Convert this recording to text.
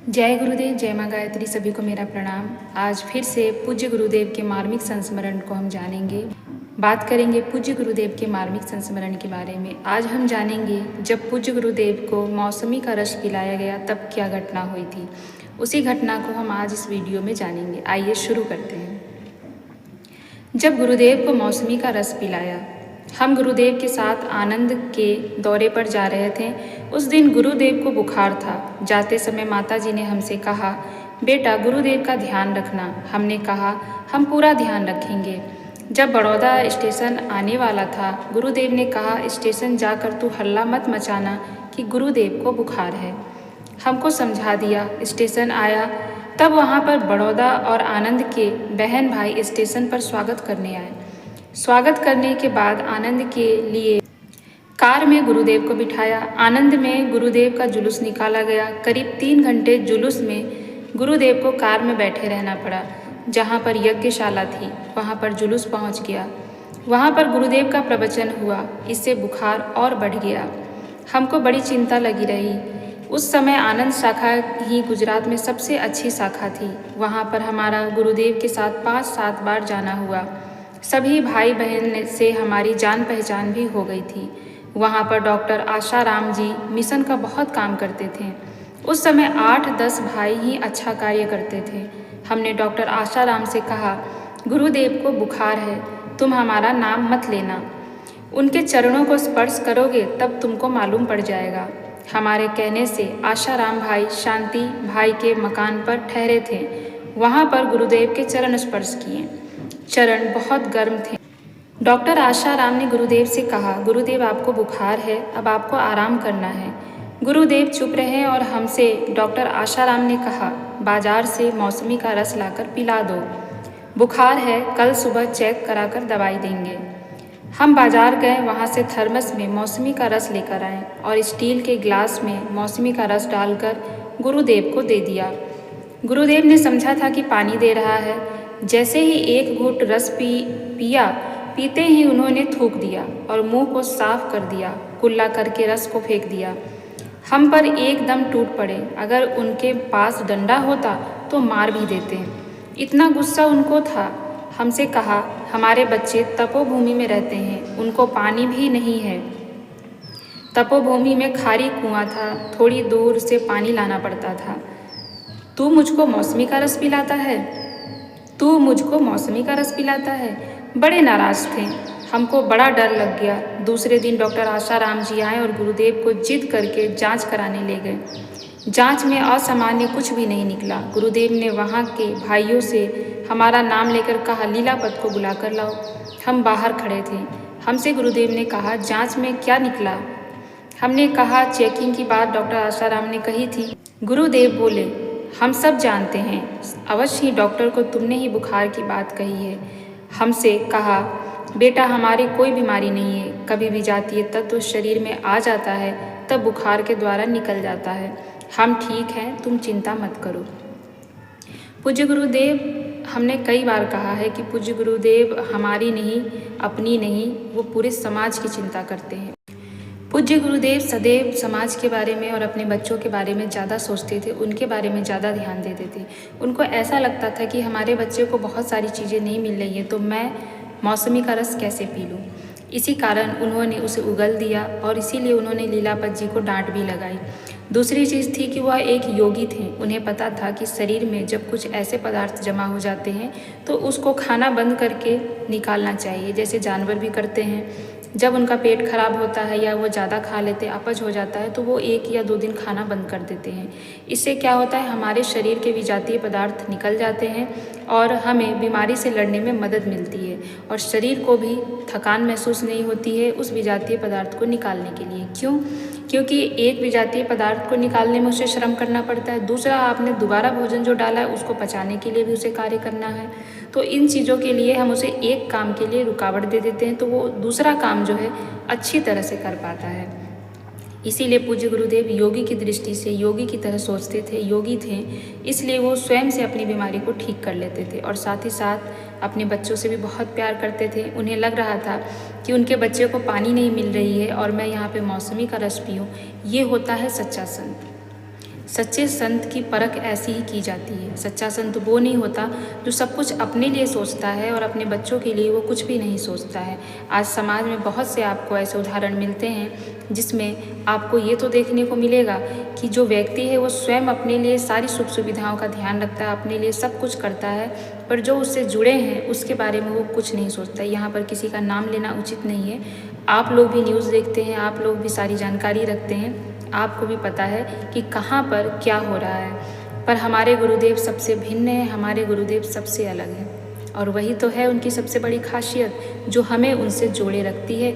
जय गुरुदेव, जय माँ गायत्री। सभी को मेरा प्रणाम। आज फिर से पूज्य गुरुदेव के मार्मिक संस्मरण को हम जानेंगे। बात करेंगे पूज्य गुरुदेव के मार्मिक संस्मरण के बारे में। आज हम जानेंगे जब पूज्य गुरुदेव को मौसमी का रस पिलाया गया तब क्या घटना हुई थी। उसी घटना को हम आज इस वीडियो में जानेंगे। आइए शुरू करते हैं। जब गुरुदेव को मौसमी का रस पिलाया, हम गुरुदेव के साथ आनंद के दौरे पर जा रहे थे। उस दिन गुरुदेव को बुखार था। जाते समय माताजी ने हमसे कहा, बेटा गुरुदेव का ध्यान रखना। हमने कहा, हम पूरा ध्यान रखेंगे। जब बड़ौदा स्टेशन आने वाला था, गुरुदेव ने कहा, स्टेशन जाकर तू हल्ला मत मचाना कि गुरुदेव को बुखार है। हमको समझा दिया। स्टेशन आया, तब वहाँ पर बड़ौदा और आनंद के बहन भाई स्टेशन पर स्वागत करने आए। स्वागत करने के बाद आनंद के लिए कार में गुरुदेव को बिठाया। आनंद में गुरुदेव का जुलूस निकाला गया। करीब 3 घंटे जुलूस में गुरुदेव को कार में बैठे रहना पड़ा। जहाँ पर यज्ञशाला थी वहाँ पर जुलूस पहुँच गया। वहाँ पर गुरुदेव का प्रवचन हुआ। इससे बुखार और बढ़ गया। हमको बड़ी चिंता लगी रही। उस समय आनंद शाखा ही गुजरात में सबसे अच्छी शाखा थी। वहाँ पर हमारा गुरुदेव के साथ 5-7 बार जाना हुआ। सभी भाई बहन से हमारी जान पहचान भी हो गई थी। वहाँ पर डॉक्टर आशाराम जी मिशन का बहुत काम करते थे। उस समय 8-10 भाई ही अच्छा कार्य करते थे। हमने डॉक्टर आशाराम से कहा, गुरुदेव को बुखार है, तुम हमारा नाम मत लेना। उनके चरणों को स्पर्श करोगे तब तुमको मालूम पड़ जाएगा। हमारे कहने से आशाराम भाई शांति भाई के मकान पर ठहरे थे। वहाँ पर गुरुदेव के चरण स्पर्श किए। चरण बहुत गर्म थे। डॉक्टर आशाराम ने गुरुदेव से कहा, गुरुदेव आपको बुखार है, अब आपको आराम करना है। गुरुदेव चुप रहे और हमसे डॉक्टर आशाराम ने कहा, बाजार से मौसमी का रस लाकर पिला दो। बुखार है, कल सुबह चेक कराकर दवाई देंगे। हम बाजार गए। वहाँ से थर्मस में मौसमी का रस लेकर आए और स्टील के गिलास में मौसमी का रस डालकर गुरुदेव को दे दिया। गुरुदेव ने समझा था कि पानी दे रहा है। जैसे ही एक घूंट रस पिया, पीते ही उन्होंने थूक दिया और मुंह को साफ कर दिया। कुल्ला करके रस को फेंक दिया। हम पर एकदम टूट पड़े। अगर उनके पास डंडा होता तो मार भी देते। इतना गुस्सा उनको था। हमसे कहा, हमारे बच्चे तपोभूमि में रहते हैं, उनको पानी भी नहीं है। तपोभूमि में खारी कुआं था, थोड़ी दूर से पानी लाना पड़ता था। तू मुझको मौसमी का रस पिलाता है, तू मुझको मौसमी का रस पिलाता है। बड़े नाराज थे। हमको बड़ा डर लग गया। दूसरे दिन डॉक्टर आशाराम जी आए और गुरुदेव को जिद करके जांच कराने ले गए। जांच में असामान्य कुछ भी नहीं निकला। गुरुदेव ने वहाँ के भाइयों से हमारा नाम लेकर कहा, लीलापत को बुलाकर लाओ। हम बाहर खड़े थे। हमसे गुरुदेव ने कहा, जांच में क्या निकला? हमने कहा, चेकिंग की बात डॉक्टर आशाराम ने कही थी। गुरुदेव बोले, हम सब जानते हैं, अवश्य ही डॉक्टर को तुमने ही बुखार की बात कही है। हमसे कहा, बेटा हमारी कोई बीमारी नहीं है। कभी भी जातीय तत्व शरीर में आ जाता है तब बुखार के द्वारा निकल जाता है। हम ठीक हैं, तुम चिंता मत करो। पूज्य गुरुदेव, हमने कई बार कहा है कि पूज्य गुरुदेव हमारी नहीं, अपनी नहीं, वो पूरे समाज की चिंता करते हैं। पूज्य गुरुदेव सदैव समाज के बारे में और अपने बच्चों के बारे में ज़्यादा सोचते थे, उनके बारे में ज़्यादा ध्यान देते थे। उनको ऐसा लगता था कि हमारे बच्चे को बहुत सारी चीज़ें नहीं मिल रही हैं तो मैं मौसमी का रस कैसे पी लूँ। इसी कारण उन्होंने उसे उगल दिया और इसीलिए उन्होंने लीलापत जी को डांट भी लगाई। दूसरी चीज़ थी कि वह एक योगी थे। उन्हें पता था कि शरीर में जब कुछ ऐसे पदार्थ जमा हो जाते हैं तो उसको खाना बंद करके निकालना चाहिए, जैसे जानवर भी करते हैं। जब उनका पेट खराब होता है या वो ज़्यादा खा लेते, अपच हो जाता है, तो वो 1 या 2 दिन खाना बंद कर देते हैं। इससे क्या होता है, हमारे शरीर के विजातीय पदार्थ निकल जाते हैं और हमें बीमारी से लड़ने में मदद मिलती है और शरीर को भी थकान महसूस नहीं होती है उस विजातीय पदार्थ को निकालने के लिए। क्यों? क्योंकि एक विजातीय पदार्थ को निकालने में उसे श्रम करना पड़ता है, दूसरा आपने दोबारा भोजन जो डाला है उसको पचाने के लिए भी उसे कार्य करना है। तो इन चीज़ों के लिए हम उसे एक काम के लिए रुकावट दे देते हैं तो वो दूसरा काम जो है अच्छी तरह से कर पाता है। इसीलिए पूज्य गुरुदेव योगी की दृष्टि से योगी की तरह सोचते थे, योगी थे, इसलिए वो स्वयं से अपनी बीमारी को ठीक कर लेते थे और साथ ही साथ अपने बच्चों से भी बहुत प्यार करते थे। उन्हें लग रहा था कि उनके बच्चे को पानी नहीं मिल रही है और मैं यहाँ पे मौसमी का रस पीऊँ, ये होता है सच्चा संत। सच्चे संत की परख ऐसी ही की जाती है। सच्चा संत वो नहीं होता जो सब कुछ अपने लिए सोचता है और अपने बच्चों के लिए वो कुछ भी नहीं सोचता है। आज समाज में बहुत से आपको ऐसे उदाहरण मिलते हैं जिसमें आपको ये तो देखने को मिलेगा कि जो व्यक्ति है वो स्वयं अपने लिए सारी सुख सुविधाओं का ध्यान रखता है, अपने लिए सब कुछ करता है, पर जो उससे जुड़े हैं उसके बारे में वो कुछ नहीं सोचता। यहाँ पर किसी का नाम लेना उचित नहीं है। आप लोग भी न्यूज़ देखते हैं, आप लोग भी सारी जानकारी रखते हैं, आपको भी पता है कि कहाँ पर क्या हो रहा है। पर हमारे गुरुदेव सबसे भिन्न है, हमारे गुरुदेव सबसे अलग हैं और वही तो है उनकी सबसे बड़ी खासियत जो हमें उनसे जोड़े रखती है